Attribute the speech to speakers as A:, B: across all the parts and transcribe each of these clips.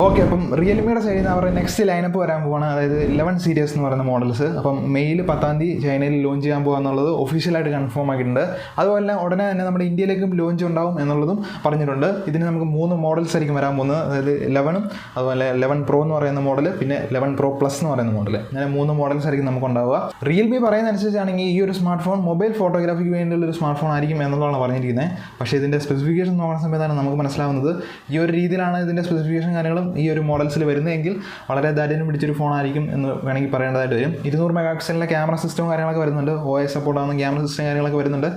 A: Okay, അപ്പം റിയൽമിയുടെ സൈഡിൽ നിന്ന് അവരുടെ നെക്സ്റ്റ് ലൈനപ്പ് വരാൻ പോവാണ്. അതായത് 11 സീരീസ് എന്ന് പറയുന്ന മോഡൽസ്. അപ്പം മെയ് 10 ചൈനയിൽ ലോഞ്ച് ചെയ്യാൻ പോകുന്നുള്ളത് ഒഫീഷ്യലായിട്ട് കൺഫേം ആക്കിയിട്ടുണ്ട്. അതുപോലെ ഉടനെ തന്നെ നമ്മുടെ ഇന്ത്യയിലേക്കും ലോഞ്ച് ഉണ്ടാവും എന്നുള്ളതും പറഞ്ഞിട്ടുണ്ട്. ഇതിന് നമുക്ക് 3 മോഡൽസ് ആയിരിക്കും വരാൻ പോകുന്നത്. അതായത് 11, അതുപോലെ 11 Pro എന്ന് പറയുന്ന മോഡൽ, പിന്നെ 11 Pro Plus എന്ന് പറയുന്ന മോഡൽ. അങ്ങനെ 3 മോഡൽസ് ആയിരിക്കും നമുക്ക് ഉണ്ടാവുക. റിയൽമി പറയുന്ന അനുസരിച്ചാണെങ്കിൽ ഈ ഒരു സ്മാർട്ട് ഫോൺ മൊബൈൽ ഫോട്ടോഗ്രാഫിക്ക് വേണ്ടിയുള്ള ഒരു സ്മാർട്ട് ഫോൺ ആയിരിക്കും എന്നുള്ളതാണ് പറഞ്ഞിരിക്കുന്നത്. പക്ഷേ ഇതിൻ്റെ സ്പെസിഫിക്കേഷൻ നോക്കുന്ന സമയത്താണ് നമുക്ക് മനസ്സിലാവുന്നത് ഈ ഒരു രീതിയിലാണ് ഇതിൻ്റെ സ്പെസിഫിക്കേഷൻ കാര്യങ്ങളും ഈ ഒരു മോഡൽസിൽ വരുന്നതെങ്കിൽ വളരെ ദാരിദ്ര്യം പിടിച്ചൊരു ഫോണായിരിക്കും എന്ന് വേണമെങ്കിൽ പറയേണ്ടതായിട്ട് വരും. 200 മെഗാ പിക്സലിൻ്റെ ക്യാമറ സിസ്റ്റവും കാര്യങ്ങളൊക്കെ വരുന്നുണ്ട്. OS സപ്പോർട്ടാകുന്ന ക്യാമറ സിസ്റ്റം കാര്യങ്ങളൊക്കെ വരുന്നുണ്ട്.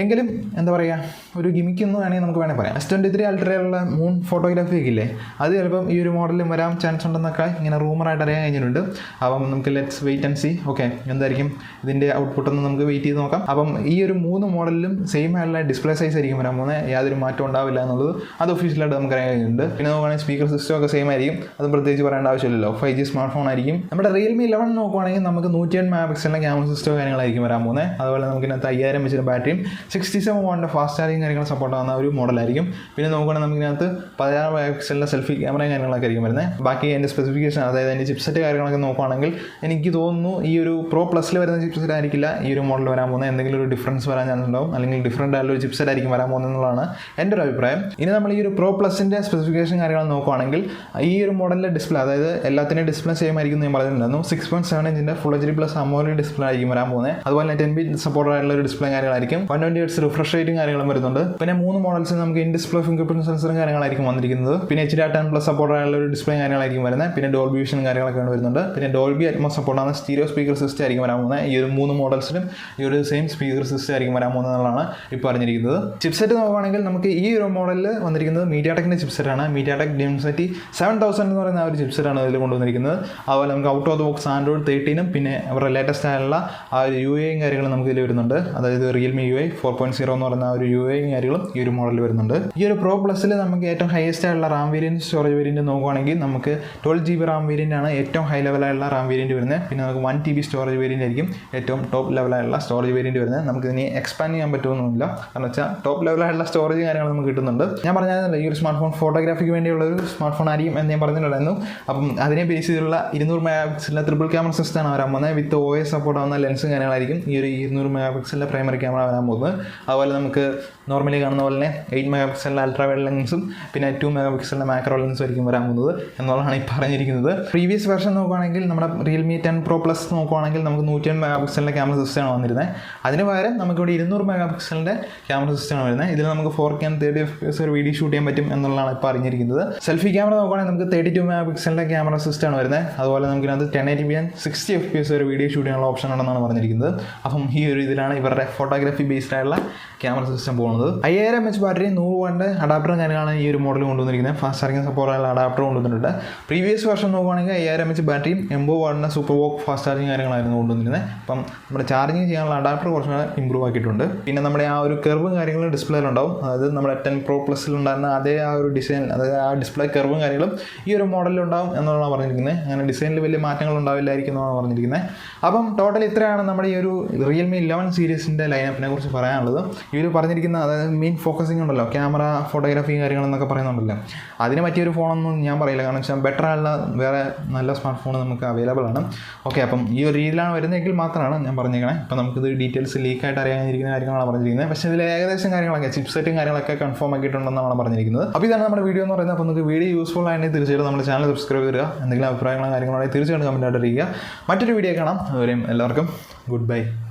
A: എങ്കിലും എന്താ പറയുക, ഒരു ഗിമിക്ക് എന്ന് വേണമെങ്കിൽ നമുക്ക് പറയാം. S23 അൾട്രയിലുള്ള മൂൺ ഫോട്ടോഗ്രാഫി ഒക്കെ ഇല്ലേ, അത് ചിലപ്പം ഈ ഒരു മോഡലിലും വരാൻ ചാൻസ് ഉണ്ടെന്നൊക്കെ ഇങ്ങനെ റൂമറായിട്ട് അറിയാൻ കഴിഞ്ഞിട്ടുണ്ട്. അപ്പം നമുക്ക് let's wait and see. Okay, എന്തായിരിക്കും ഇതിൻ്റെ ഔട്ട്പുട്ട് എന്ന് നമുക്ക് വെയിറ്റ് ചെയ്ത് നോക്കാം. അപ്പം ഈ ഒരു 3 മോഡലിലും സെയിം ആയിട്ടുള്ള ഡിസ്പ്ലേ സൈസ് ആയിരിക്കും വരാൻ പോകുന്നത്. യാതൊരു മാറ്റം ഉണ്ടാവില്ല എന്നുള്ളത് അത് ഒഫീഷ്യലായിട്ട് നമുക്ക് അറിയാൻ കഴിഞ്ഞിട്ടുണ്ട്. പിന്നെ നോക്കുകയാണെങ്കിൽ സ്പീക്കർ സിസ്റ്റം ഒക്കെ സെയിം ആയിരിക്കും. അത് പ്രത്യേകിച്ച് പറയേണ്ട ആവശ്യമില്ലല്ലോ. 5G സ്മാർട്ട് ഫോൺ ആയിരിക്കും. നമ്മുടെ റിയൽമി 11 നോക്കുകയാണെങ്കിൽ നമുക്ക് 108 മെഗാ പിക്സലിൻ്റെ ക്യാമറ സിസ്റ്റം കാര്യങ്ങളായിരിക്കും വരാൻ പോകുന്നത്. അതുപോലെ നമുക്ക് ഇതിനകത്ത് 5000 വെച്ചിട്ട് ബാറ്ററിയും 67 വാട്ടിൻ്റെ ഫാസ്റ്റ് ചാർജിങ് കാര്യങ്ങൾ സപ്പോർട്ട് ആകുന്ന ഒരു മോഡലായിരിക്കും. പിന്നെ നോക്കുകയാണെങ്കിൽ നമുക്കിതിനകത്ത് 16 മെഗാ പിക്സലിൻ്റെ സെൽഫി ക്യാമറയും കാര്യങ്ങളൊക്കെ ആയിരിക്കും വരുന്നത്. ബാക്കി അതിൻ്റെ സ്പെസിഫിക്കേഷൻ, അതായത് അതിൻ്റെ ചിപ്സെറ്റ് കാര്യങ്ങളൊക്കെ നോക്കുകയാണെങ്കിൽ എനിക്ക് തോന്നുന്നു ഈ ഒരു Pro Plusൽ വരുന്ന ചിപ്സെറ്റ് ആയിരിക്കില്ല ഈ ഒരു മോഡൽ വരാൻ പോകുന്നത്. എന്തെങ്കിലും ഒരു ഡിഫറൻസ് വരാൻ ചാൻസ് ഉണ്ടാവും, അല്ലെങ്കിൽ ഡിഫറൻ്റ് ആയിട്ടുള്ള ഒരു ചിപ്സെറ്റ് ആയിരിക്കും വരാൻ പോകുന്നത് എന്നുള്ളതാണ് എൻ്റെ ഒരു അഭിപ്രായം. ഇനി നമ്മൾ ഈ ഒരു Pro Plusൻ്റെ സ്പെസിഫിക്കേഷൻ കാര്യങ്ങൾ നോക്കുകയാണെങ്കിൽ ഈ ഒരു മോഡലിൻ്റെ ഡിസ്പ്ലേ, അതായത് എല്ലാത്തിൻ്റെയും ഡിസ്പ്ലേ സെയിം ആയിരിക്കും എന്ന് ഞാൻ പറഞ്ഞിട്ടുണ്ടായിരുന്നു. 6.7 ഇഞ്ചിൻ്റെ ഫുൾ HD+ AMOLED ഡിസ്പ്ലേ ആയിരിക്കും വരാൻ പോകുന്നത്. അതുപോലെ 10 ബിറ്റ് സപ്പോർട്ട് ആയിട്ടുള്ള ഒരു ഡിസ്പ്ലേ കാര്യങ്ങളായിരിക്കും. 120 Hz റിഫ്രഷ് റേറ്റും കാര്യങ്ങളും വരുന്നുണ്ട്. പിന്നെ 3 മോഡൽസ് നമുക്ക് ഇൻ ഡിസ്പ്ലേ ഫിംഗർ പ്രിന്റ് സെൻസറും കാര്യങ്ങളായിരിക്കും വന്നിരിക്കുന്നത്. പിന്നെ HDR10+ സപ്പോർട്ട് ആയിട്ടുള്ള ഒരു ഡിസ്പ്ലേ കാര്യങ്ങളായിരിക്കും വരുന്നത്. പിന്നെ ഡോൾബി വിഷനും കാര്യങ്ങളൊക്കെ വരുന്നുണ്ട്. പിന്നെ ഡോൾബി അറ്റ്മോസ് സപ്പോർട്ട് ആകുന്ന സ്റ്റീരിയോ സ്പീക്കർ സിസ്റ്റം ആയിരിക്കും വരാൻ പോകുന്നത്. ഈ ഒരു 3 മോഡൽസിലും ഈ ഒരു സെയിം സ്പീക്കർ സിസ്റ്റം ആയിരിക്കും വരാൻ പോകുന്നത് എന്നുള്ളതാണ് ഇപ്പോൾ പറഞ്ഞിരിക്കുന്നത്. ചിപ്സെറ്റ് നോക്കുകയാണെങ്കിൽ നമുക്ക് ഈ ഒരു മോഡലിൽ വന്നിരിക്കുന്നത് മീഡിയാടെക്കിൻ്റെ ചിപ്സെറ്റാണ്. മീഡിയാടെക് Dimensity 7000 എന്ന് പറയുന്ന ആ ഒരു ചിപ്സെറ്റാണ് ഇതിൽ കൊണ്ടുവന്നിരിക്കുന്നത്. അതുപോലെ നമുക്ക് out of the box Android 13 പിന്നെ അവരുടെ ലേറ്റസ്റ്റ് ആയിട്ടുള്ള ആ ഒരു UI കാര്യങ്ങളും നമുക്ക് ഇതിൽ വരുന്നുണ്ട്. അതായത് റിയൽമി UI 4.0 എന്ന് പറയുന്ന ആ ഒരു UI കാര്യങ്ങളും ഈ ഒരു മോഡലിൽ വരുന്നുണ്ട്. ഈ ഒരു Pro Plusൽ നമുക്ക് ഏറ്റവും ഹയസ്റ്റ് ആയിട്ടുള്ള റാം വേരിയൻറ്റ്, സ്റ്റോറേജ് വേരിയൻറ്റ് നോക്കുകയാണെങ്കിൽ നമുക്ക് 12 GB റാം വേരിയൻ്റ് ആണ് ഏറ്റവും ഹൈ ലെവലായുള്ള റാം വേരിയൻറ്റ് വരുന്നത്. പിന്നെ നമുക്ക് 1 TB സ്റ്റോറേജ് വേരിയൻ്റ് ആയിരിക്കും ഏറ്റവും ടോപ്പ് ലെവലായുള്ള സ്റ്റോറേജ് വേരിയൻറ്റ് വരുന്നത്. നമുക്ക് ഇതിനെ എക്സ്പാൻഡ് ചെയ്യാൻ പറ്റുമൊന്നുമില്ല, കാരണം വെച്ചാൽ ടോപ്പ് ലെവലായിട്ടുള്ള സ്റ്റോറേജ് കാര്യങ്ങൾ നമുക്ക് കിട്ടുന്നുണ്ട്. ഞാൻ പറഞ്ഞാൽ ഈ ഒരു സ്മാർട്ട് ഫോൺ ഫോട്ടോഗ്രാഫിക്ക് വേണ്ടിയുള്ള ഒരു സ്മാർട്ട് ഫോൺ ആയിരിക്കും എന്ന് ഞാൻ പറഞ്ഞിട്ടുണ്ടായിരുന്നു. അപ്പം അതിനെ ബേസ് ചെയ്തുള്ള 200 മെഗാ പിക്സലിൻ്റെ ട്രിപ്പിൾ ക്യാമറ സിസ്റ്റമാണ് വരാൻ പോകുന്നത്. വിത്ത് OS സപ്പോർട്ട് ആവുന്ന ലെൻസും കാര്യങ്ങളായിരിക്കും ഈ ഒരു 200 മെഗാ പിക്സലിൻ്റെ പ്രൈമറി ക്യാമറ വരാൻ പോകുന്നത്. അതുപോലെ നമുക്ക് നോർമലി കാണുന്ന പോലെ തന്നെ 8 മെഗാ പിക്സലിൻ്റെ അൾട്രാ വൈഡ് ലെൻസും പിന്നെ 2 മെഗാ പിക്സലിൻ്റെ മാക്രോ ലെൻസും ആയിരിക്കും വരാൻ പോകുന്നത് എന്നുള്ളതാണ് ഈ പറഞ്ഞിരിക്കുന്നത്. പ്രീവിയസ് വെർഷൻ നോക്കുകയാണെങ്കിൽ നമ്മുടെ റിയൽമി 10 Pro Plus നോക്കുകയാണെങ്കിൽ നമുക്ക് 108 മെഗാ പിക്സലിൻ്റെ ക്യാമറ സിസ്റ്റമാണ് വന്നിരുന്നത്. അതിന് പകരം നമുക്കിവിടെ 200 മെഗാ പിക്സലിൻ്റെ ക്യാമറ സിസ്റ്റമാണ് വരുന്നത്. ഇതിൽ നമുക്ക് 4K 30 FPS ഒരു വീഡിയോ ഷൂട്ട് ചെയ്യാൻ പറ്റും എന്നുള്ളതാണ് ഇപ്പോൾ അറിഞ്ഞിരിക്കുന്നത്. സെൽഫി ക്യാമറ നോക്കുകയാണെങ്കിൽ നമുക്ക് 32 മെഗാ പിക്സലിൻ്റെ ക്യാമറ സിസ്റ്റമാണ് വരുന്നത്. അതുപോലെ നമുക്കിനകത്ത് 1080p 60 FPS ഒരു വീഡിയോ ഷൂട്ട് ചെയ്യാനുള്ള ഓപ്ഷൻ ഉണ്ടെന്നാണ് പറഞ്ഞിരിക്കുന്നത്. അപ്പം ഈ ഒരു ഇതിലാണ് ഇവരുടെ ഫോട്ടോഗ്രാഫി ബേസ്ഡ് ആയിട്ടുള്ള ക്യാമറ സിസ്റ്റം പോകുന്നത്. 5000 mAh ബാറ്ററി 100 വാട്ടിൻ്റെ അഡാപ്റ്ററും കാര്യങ്ങളാണ് ഈ ഒരു മോഡൽ കൊണ്ടുവന്നിരിക്കുന്നത്. ഫാസ്റ്റ് ചാർജിങ് സപ്പോർട്ടുള്ള അഡാപ്റ്റർ കൊണ്ടുവന്നിട്ടുണ്ട്. പ്രീവിയസ് വർഷം നോക്കുകയാണെങ്കിൽ 5000 mAh ബാറ്ററിയും 80 വാട്ടിൻ്റെ സൂപ്പർ വോക്ക് ഫാസ്റ്റ് ചാർജിങ് കാര്യങ്ങളായിരുന്നു കൊണ്ടുവന്നിരുന്നത്. അപ്പം നമ്മുടെ ചാർജിങ് ചെയ്യാനുള്ള അഡാപ്റ്റർ കുറച്ചുകൂടെ ഇമ്പ്രൂവ് ആക്കിയിട്ടുണ്ട്. പിന്നെ നമ്മുടെ ആ ഒരു കർവും കാര്യങ്ങളും ഡിസ്പ്ലേയിലുണ്ടാവും. അതായത് നമ്മുടെ 10 Pro Plusൽ ഉണ്ടായിരുന്ന അതേ ആ ഒരു ഡിസൈൻ, അതായത് ആ ഡിസ്പ്ലേ കർവും കാര്യങ്ങളും ഈ ഒരു മോഡലിലുണ്ടാവും എന്നുള്ളതാണ് പറഞ്ഞിരിക്കുന്നത്. അങ്ങനെ ഡിസൈനിൽ വലിയ മാറ്റങ്ങൾ ഉണ്ടാവില്ലായിരിക്കും എന്നാണ് പറഞ്ഞിരിക്കുന്നത്. അപ്പം ടോട്ടൽ ഇത്രയാണ് നമ്മുടെ ഈ ഒരു റിയൽമി 11 സീരീസിൻ്റെ ലൈനപ്പിനെ കുറിച്ച് പറയാനുള്ളത്. ഇവർ പറഞ്ഞിരിക്കുന്ന അതായത് മെയിൻ ഫോക്കസിങ് ഉണ്ടല്ലോ, ക്യാമറ ഫോട്ടോഗ്രാഫി കാര്യങ്ങളെന്നൊക്കെ പറയുന്നുണ്ടല്ലോ, അതിന് പറ്റിയൊരു ഫോണൊന്നും ഞാൻ പറയില്ല. കാരണം വെച്ചാൽ ബെറ്റർ ആയുള്ള വേറെ നല്ല സ്മാർട്ട് ഫോൺ നമുക്ക് അവൈലബിൾ ആണ്. ഓക്കെ, അപ്പം ഈ ഒരു രീതിയിലാണ് വരുന്നതെങ്കിൽ മാത്രമാണ് ഞാൻ പറഞ്ഞിരിക്കണേ. ഇപ്പം നമുക്കിത് ഡീറ്റെയിൽസ് ലീക്കായിട്ട് അറിയാനിരിക്കുന്ന കാര്യങ്ങളാണ് പറഞ്ഞിരിക്കുന്നത്. പക്ഷേ ഇതിൽ ഏകദേശം കാര്യങ്ങളൊക്കെ ചിപ്സെറ്റും കാര്യങ്ങളൊക്കെ കൺഫേം ആക്കിയിട്ടുണ്ടെന്നാണ് പറഞ്ഞിരിക്കുന്നത്. അപ്പോൾ ഇതാണ് നമ്മുടെ വീഡിയോ എന്ന് പറയുന്നത്. അപ്പോൾ നിങ്ങൾക്ക് വീഡിയോ യൂസ്ഫുൾ ആണെങ്കിൽ തീർച്ചയായിട്ടും നമ്മുടെ ചാനൽ സബ്സ്ക്രൈബ് ചെയ്യുക. എന്തെങ്കിലും അഭിപ്രായങ്ങളോ കാര്യങ്ങളോ തീർച്ചയായിട്ടും കമൻറ്റായിട്ട് അറിയിക്കുക. മറ്റൊരു വീഡിയോ കാണാം. അതുവരെയും എല്ലാവർക്കും ഗുഡ് ബൈ.